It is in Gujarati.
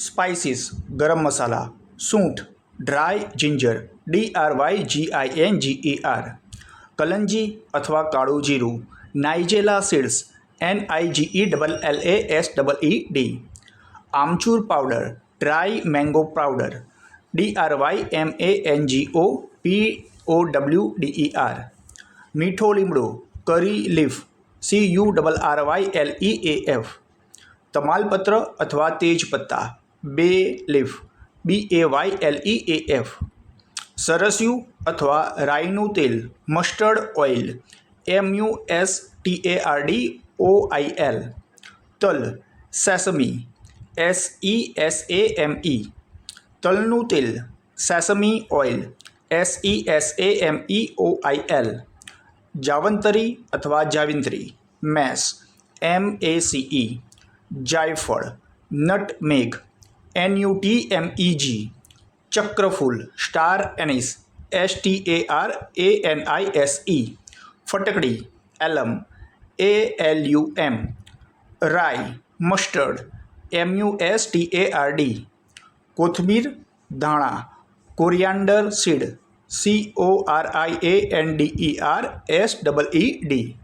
સ્પાઇસીસ ગરમ મસાલા, સૂંઠ ડ્રાય જિંજર DRYGINGER, કલંજી અથવા કાળું જીરું નાઇજેલા સીડ્સ NIGELLASEED, આમચૂર powder dry mango powder DRYMANGO POWDER, મીઠો લીમડો કરી લીફ CURRYLEAF, તમાલપત્ર અથવા તેજપત્તા બે લીફ BAYLEAF, સરસ્યું અથવા રાઈનું તેલ મસ્ટર્ડ ઓઇલ MUSTARD OIL, તલ સેસમી SESAME, તલનું તેલ સેસમી ઓઇલ SESAME OIL, જાવંત્રી અથવા જાવિત્રી મેસ MACE, જાયફળ નટમેગ NUTMEG, ચક્રફૂલ સ્ટાર એનિસ STARANISE, ફટકડી એલમ ALUM, રાઈ મસ્ટર્ડ MUSTARD, કોથમીર ધાણા કોરિયાન્ડર સીડ CORIANDER SEED,